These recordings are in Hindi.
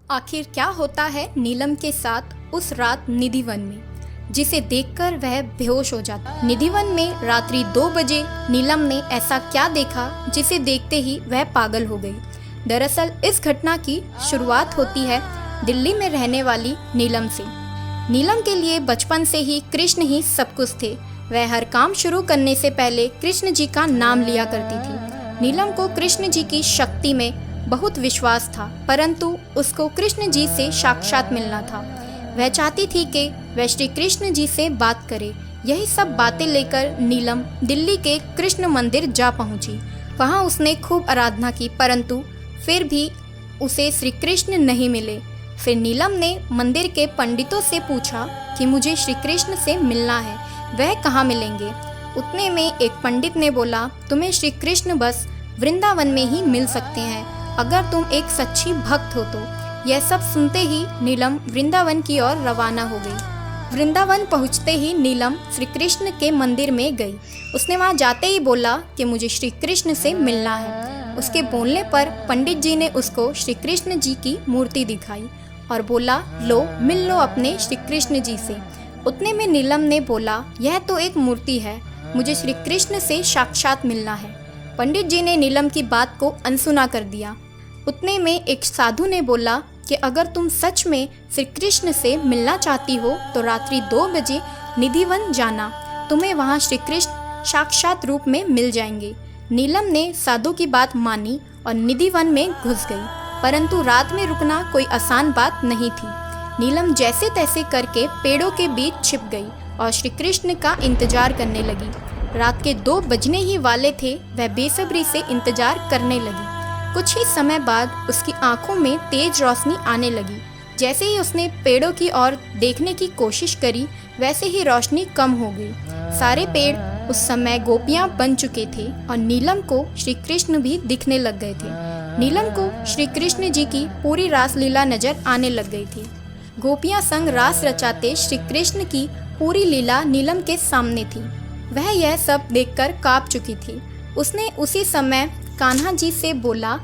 आखिर क्या होता है नीलम के साथ उस रात निधिवन में, जिसे देखकर वह बेहोश हो जाता। निधिवन में रात्रि 2 बजे नीलम ने ऐसा क्या देखा जिसे देखते ही वह पागल हो गई। दरअसल इस घटना की शुरुआत होती है दिल्ली में रहने वाली नीलम से। नीलम के लिए बचपन से ही कृष्ण ही सब कुछ थे। वह हर काम शुरू करने से पहले कृष्ण जी का नाम लिया करती थी। नीलम को कृष्ण जी की शक्ति में बहुत विश्वास था, परंतु उसको कृष्ण जी से साक्षात मिलना था। वह चाहती थी कि वह श्री कृष्ण जी से बात करे। यही सब बातें लेकर नीलम दिल्ली के कृष्ण मंदिर जा पहुंची। वहां उसने खूब आराधना की, परंतु फिर भी उसे श्री कृष्ण नहीं मिले। फिर नीलम ने मंदिर के पंडितों से पूछा कि मुझे श्री कृष्ण से मिलना है, वह कहाँ मिलेंगे। उतने में एक पंडित ने बोला, तुम्हें श्री कृष्ण बस वृंदावन में ही मिल सकते हैं, अगर तुम एक सच्ची भक्त हो तो। यह सब सुनते ही नीलम वृंदावन की ओर रवाना हो गई। वृंदावन पहुंचते ही नीलम श्री कृष्ण के मंदिर में गई। उसने वहां जाते ही बोला कि मुझे श्री कृष्ण से मिलना है। उसके बोलने पर पंडित जी ने उसको श्री कृष्ण जी की मूर्ति दिखाई और बोला, लो मिल लो अपने श्री कृष्ण जी से। उतने में नीलम ने बोला, यह तो एक मूर्ति है, मुझे श्री कृष्ण से साक्षात मिलना है। पंडित जी ने नीलम की बात को अनसुना कर दिया। उतने में एक साधु ने बोला कि अगर तुम सच में श्री कृष्ण से मिलना चाहती हो तो रात्रि 2 बजे निधिवन जाना, तुम्हें वहाँ श्री कृष्ण साक्षात रूप में मिल जाएंगे। नीलम ने साधु की बात मानी और निधिवन में घुस गई, परंतु रात में रुकना कोई आसान बात नहीं थी। नीलम जैसे तैसे करके पेड़ों के बीच छिप गई और श्री कृष्ण का इंतजार करने लगी। रात के 2 बजने ही वाले थे, वह बेसब्री से इंतजार करने लगी। कुछ ही समय बाद उसकी आंखों में तेज रोशनी आने लगी। जैसे ही उसने पेड़ों की ओर देखने की कोशिश करी, वैसे ही रोशनी कम हो गई। सारे पेड़ उस समय गोपियां बन चुके थे और नीलम को श्री कृष्ण भी दिखने लग गए थे। नीलम को श्री कृष्ण जी की पूरी रासलीला नजर आने लग गई थी। गोपियां संग रास रचाते श्री कृष्ण की पूरी लीला नीलम के सामने थी। वह यह सब देखकर कांप चुकी थी। उसने उसी समय कान्हा जी से बोला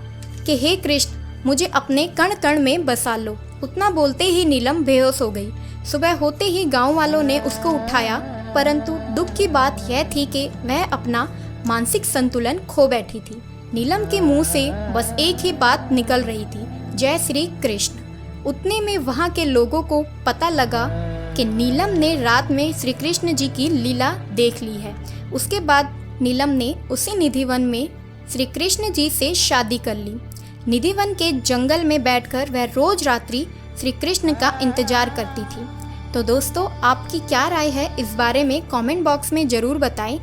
कि हे कृष्ण, मुझे अपने कण कण में बसा लो। उतना बोलते ही नीलम बेहोश हो गई। सुबह होते ही गांव वालों ने उसको उठाया, परंतु दुख की बात यह थी कि वह अपना मानसिक संतुलन खो बैठी थी। नीलम के मुंह से बस एक ही बात निकल रही थी, जय श्री कृष्ण। उतने में वहां के लोगों को पता लगा कि नीलम ने रात में श्री कृष्ण जी की लीला देख ली है। उसके बाद नीलम ने उसी निधिवन में श्री कृष्ण जी से शादी कर ली। निधिवन के जंगल में बैठकर वह रोज रात्रि श्री कृष्ण का इंतजार करती थी। तो दोस्तों, आपकी क्या राय है इस बारे में कमेंट बॉक्स में ज़रूर बताएं।